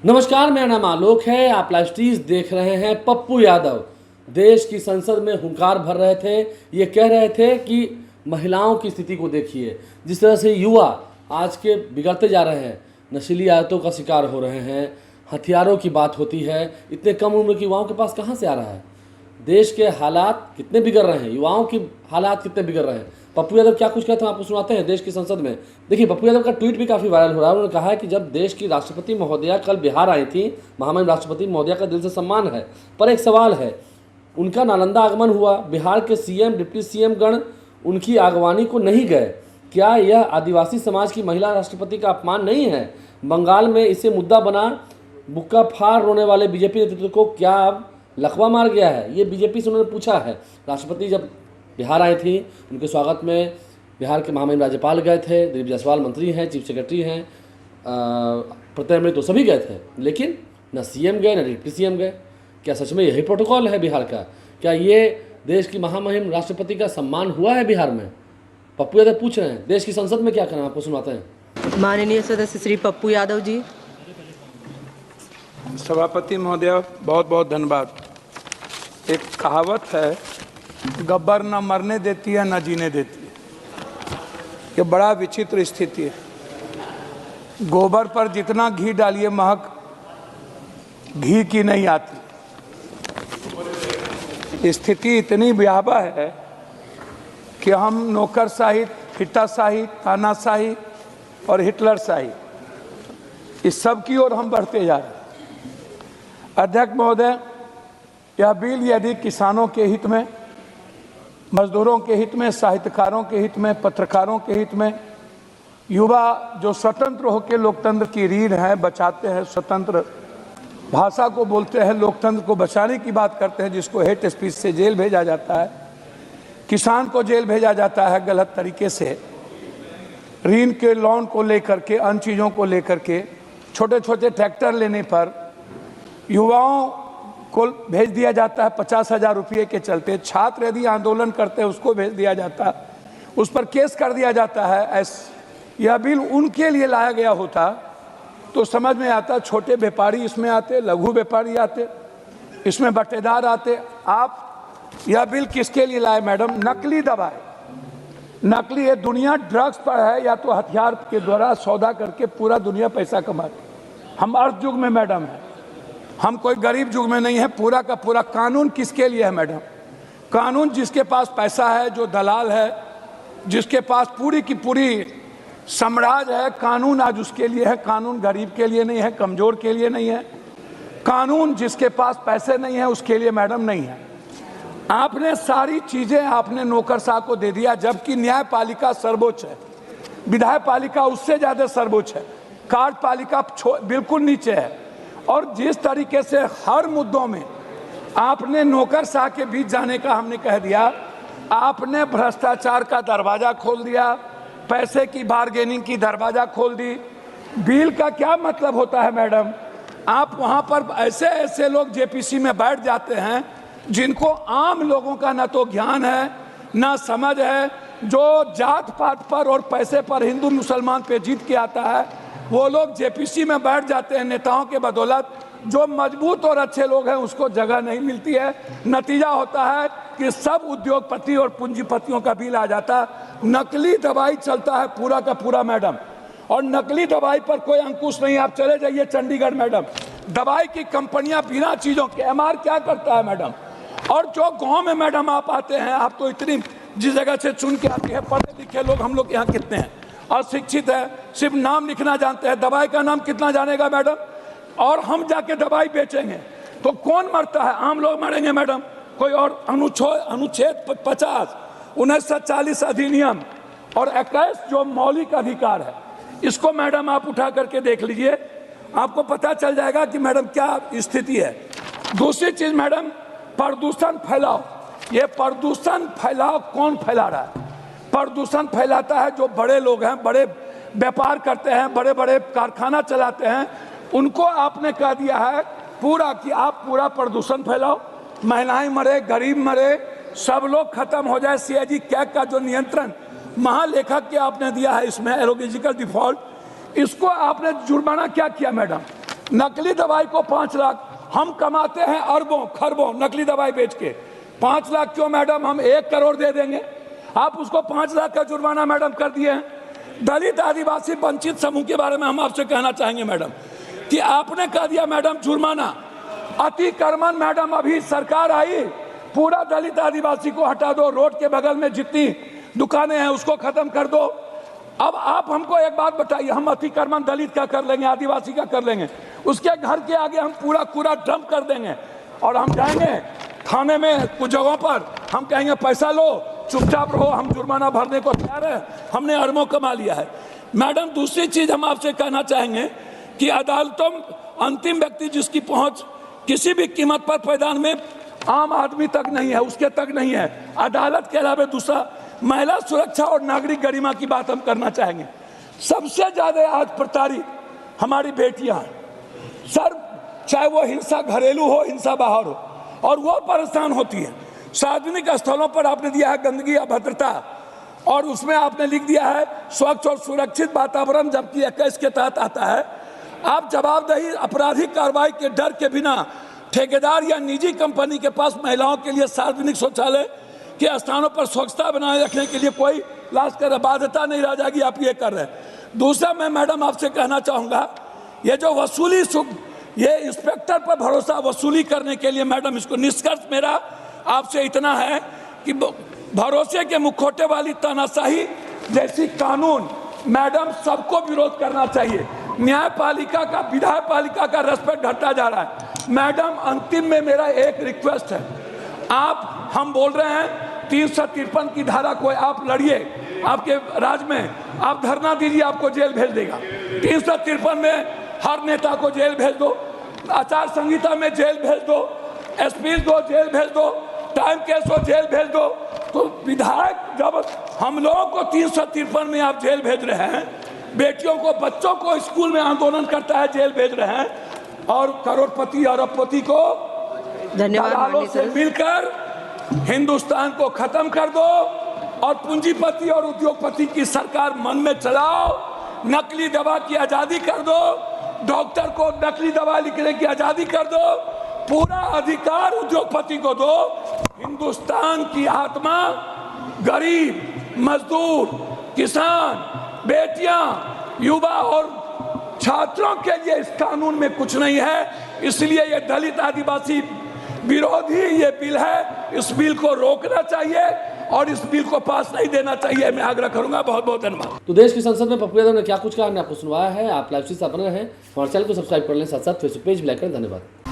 नमस्कार, मेरा नाम आलोक है। आप लाइव स्ट्रीम देख रहे हैं। पप्पू यादव देश की संसद में हुंकार भर रहे थे। ये कह रहे थे कि महिलाओं की स्थिति को देखिए, जिस तरह से युवा आज के बिगड़ते जा रहे हैं, नशीली आदतों का शिकार हो रहे हैं, हथियारों की बात होती है। इतने कम उम्र के युवाओं के पास कहाँ से आ रहा है? देश के हालात कितने बिगड़ रहे हैं, युवाओं की हालात कितने बिगड़ रहे हैं। पप्पू यादव क्या कुछ कहते हैं आपको सुनाते हैं देश की संसद में। देखिए, पप्पू यादव का ट्वीट भी काफ़ी वायरल हो रहा है। उन्होंने कहा है कि जब देश की राष्ट्रपति महोदया कल बिहार आई थी, महामहिम राष्ट्रपति महोदया का दिल से सम्मान है, पर एक सवाल है, उनका नालंदा आगमन हुआ, बिहार के सीएम डिप्टी सीएम गण उनकी आगवानी को नहीं गए। क्या यह आदिवासी समाज की महिला राष्ट्रपति का अपमान नहीं है? बंगाल में इसे मुद्दा बना बुक्का फाड़ रोने वाले बीजेपी नेतृत्व को क्या अब लकवा मार गया है? ये बीजेपी से उन्होंने पूछा है। राष्ट्रपति जब बिहार आए थी, उनके स्वागत में बिहार के महामहिम राज्यपाल गए थे, दिलीप जायसवाल मंत्री हैं, चीफ सेक्रेटरी हैं, प्रतिनिधि तो सभी गए थे, लेकिन न सीएम गए न डिप्टी सीएम गए। क्या सच में यही प्रोटोकॉल है बिहार का? क्या ये देश की महामहिम राष्ट्रपति का सम्मान हुआ है बिहार में? पप्पू यादव पूछ रहे हैं। देश की संसद में क्या करना, आपको सुनाते हैं। माननीय सदस्य श्री पप्पू यादव जी। सभापति महोदय, बहुत बहुत धन्यवाद। एक कहावत है, गब्बर न मरने देती है न जीने देती है। ये बड़ा विचित्र स्थिति है। गोबर पर जितना घी डालिए महक घी की नहीं आती। स्थिति इतनी भयावह है कि हम नौकरशाही, फिटाशाही, तानाशाही और हिटलरशाही, इस सब की ओर हम बढ़ते जा रहे हैं। अध्यक्ष महोदय, यह बिल यदि किसानों के हित में, मजदूरों के हित में, साहित्यकारों के हित में, पत्रकारों के हित में, युवा जो स्वतंत्र होकर लोकतंत्र की रीढ़ है, बचाते हैं, स्वतंत्र भाषा को बोलते हैं, लोकतंत्र को बचाने की बात करते हैं, जिसको हेट स्पीच से जेल भेजा जाता है, किसान को जेल भेजा जाता है गलत तरीके से, ऋण के लोन को लेकर के, अन्य चीज़ों को लेकर के, छोटे छोटे ट्रैक्टर लेने पर युवाओं को भेज दिया जाता है 50,000 रुपये के चलते। छात्र यदि आंदोलन करते हैं उसको भेज दिया जाता है, उस पर केस कर दिया जाता है। यह बिल उनके लिए लाया गया होता तो समझ में आता, छोटे व्यापारी इसमें आते, लघु व्यापारी आते, इसमें बटेदार आते। आप यह बिल किसके लिए लाए मैडम? नकली दवाएं, नकली है। दुनिया ड्रग्स पर है या तो हथियार के द्वारा सौदा करके पूरा दुनिया पैसा कमाती। हम अर्थ युग में मैडम है, हम कोई गरीब युग में नहीं है। पूरा का पूरा कानून किसके लिए है मैडम? कानून जिसके पास पैसा है, जो दलाल है, जिसके पास पूरी की पूरी साम्राज्य है, कानून आज उसके लिए है। कानून गरीब के लिए नहीं है, कमजोर के लिए नहीं है। कानून जिसके पास पैसे नहीं है उसके लिए मैडम नहीं है। आपने सारी चीजें आपने नौकरशाह को दे दिया, जबकि न्यायपालिका सर्वोच्च है, विधायपालिका उससे ज्यादा सर्वोच्च है, कार्यपालिका बिल्कुल नीचे है। और जिस तरीके से हर मुद्दों में आपने नौकरशाह के बीच जाने का हमने कह दिया, आपने भ्रष्टाचार का दरवाजा खोल दिया, पैसे की बार्गेनिंग की दरवाजा खोल दी। बिल का क्या मतलब होता है मैडम? आप वहां पर ऐसे ऐसे लोग जेपीसी में बैठ जाते हैं जिनको आम लोगों का ना तो ज्ञान है ना समझ है, जो जात पात पर और पैसे पर हिंदू मुसलमान पे जीत के आता है, वो लोग जेपीसी में बैठ जाते हैं नेताओं के बदौलत। जो मजबूत और अच्छे लोग हैं उसको जगह नहीं मिलती है। नतीजा होता है कि सब उद्योगपति और पूंजीपतियों का बिल आ जाता है। नकली दवाई चलता है पूरा का पूरा मैडम, और नकली दवाई पर कोई अंकुश नहीं। आप चले जाइए चंडीगढ़ मैडम, दवाई की कंपनियां बिना चीजों के, एमआर क्या करता है मैडम? और जो गांव में मैडम आप आते हैं, आप तो इतनी जिस जगह से चुन के आती है, पढ़े लिखे लोग हम लोग यहाँ कितने हैं, अशिक्षित है, सिर्फ नाम लिखना जानते हैं, दवाई का नाम कितना जानेगा मैडम? और हम जाके दवाई बेचेंगे तो कौन मरता है? आम लोग मरेंगे मैडम। कोई और अनुच्छेद 50, 1940 अधिनियम और 21 जो मौलिक अधिकार है, इसको मैडम आप उठा करके देख लीजिए, आपको पता चल जाएगा कि मैडम क्या स्थिति है। दूसरी चीज मैडम, प्रदूषण फैलाओ। ये प्रदूषण फैलाव कौन फैला रहा है? प्रदूषण फैलाता है जो बड़े लोग हैं, बड़े व्यापार करते हैं, बड़े बड़े कारखाना चलाते हैं, उनको आपने कह दिया है पूरा कि आप पूरा प्रदूषण फैलाओ, महिलाएं मरे, गरीब मरे, सब लोग खत्म हो जाए। सीएजी कैग का जो नियंत्रण महालेखक के आपने दिया है इसमें एरोलॉजिकल डिफॉल्ट, इसको आपने जुर्माना क्या किया मैडम? नकली दवाई को 5 लाख, हम कमाते हैं अरबों खरबों नकली दवाई बेच के, 5 लाख क्यों मैडम? हम 1 करोड़ दे देंगे, आप उसको 5 लाख का जुर्माना मैडम कर दिए हैं। दलित आदिवासी वंचित समूह के बारे में हम आपसे कहना चाहेंगे मैडम कि आपने कह दिया मैडम जुर्माना, अतिक्रमण मैडम अभी सरकार आई, पूरा दलित आदिवासी को हटा दो, रोड के बगल में जितनी दुकानें हैं उसको खत्म कर दो। अब आप हमको एक बात बताइए, हम अतिक्रमण दलित का कर लेंगे, आदिवासी का कर लेंगे, उसके घर के आगे हम पूरा कूड़ा डंप कर देंगे और हम जाएंगे थाने में, कुछ जगहों पर हम कहेंगे पैसा लो, चुपचाप रहो, हम जुर्माना भरने को तैयार है, हमने अरबों कमा लिया है। मैडम दूसरी चीज हम आपसे कहना चाहेंगे कि अदालतों अंतिम व्यक्ति जिसकी पहुंच किसी भी कीमत पर पैदान में आम आदमी तक नहीं है, उसके तक नहीं है, अदालत के अलावा दूसरा महिला सुरक्षा और नागरिक गरिमा की बात हम करना चाहेंगे। सबसे ज्यादा आज प्रताड़ित हमारी बेटियां हैं सर, चाहे वो हिंसा घरेलू हो, हिंसा बाहर हो, और वो परेशान होती है। सार्वजनिक स्थलों पर आपने दिया है गंदगी, अभद्रता, और उसमें आपने लिख दिया है स्वच्छ और सुरक्षित वातावरण, जबकि 21 के तहत आता है। आप जवाबदेही आपराधिक कार्रवाई के डर के बिना ठेकेदार या निजी कंपनी के पास महिलाओं के लिए सार्वजनिक शौचालय के स्थानों पर स्वच्छता बनाए रखने के लिए कोई लाश कर बाध्यता नहीं रह जाएगी, आप ये कर रहे हैं। दूसरा मैं मैडम आपसे कहना चाहूँगा, ये जो वसूली ये इंस्पेक्टर पर भरोसा वसूली करने के लिए मैडम, इसको निष्कर्ष मेरा आपसे इतना है कि भरोसे के मुखौटे वाली तानाशाही जैसी कानून मैडम सबको विरोध करना चाहिए। न्यायपालिका का, विधायपालिका का रेस्पेक्ट घटता जा रहा है। मैडम अंतिम में मेरा एक रिक्वेस्ट है, आप हम बोल रहे हैं 353 की धारा को आप लड़िए, आपके राज्य में आप धरना दीजिए, आपको जेल भेज देगा। 353 में हर नेता को जेल भेज दो, आचार संहिता में जेल भेज दो, एसपी को जेल भेज दो, टाइम केस को जेल भेज दो। तो विधायक जब हम लोगों को 353 में आप जेल भेज रहे हैं, बेटियों को, बच्चों को स्कूल में आंदोलन करता है जेल भेज रहे हैं, और करोड़पति अरबपति को दलालों से मिलकर हिंदुस्तान को खत्म कर दो और पूंजीपति और उद्योगपति की सरकार मन में चलाओ। नकली दवा की आजादी कर दो, डॉक्टर को नकली दवा लिखने की आजादी कर दो, पूरा अधिकार उद्योगपति को दो। हिंदुस्तान की आत्मा गरीब, मजदूर, किसान, बेटियां, युवा और छात्रों के लिए इस कानून में कुछ नहीं है। इसलिए ये दलित आदिवासी विरोधी ये बिल है, इस बिल को रोकना चाहिए और इस बिल को पास नहीं देना चाहिए, मैं आग्रह करूंगा। बहुत बहुत धन्यवाद। तो देश की संसद में पप्पू यादव ने क्या कुछ कहा, हमने आपको सुनवाया है। आप लाइव से बने रहें, हमारे चैनल को सब्सक्राइब कर लें, साथ साथ फेसबुक पेज भी लाइक करें। धन्यवाद।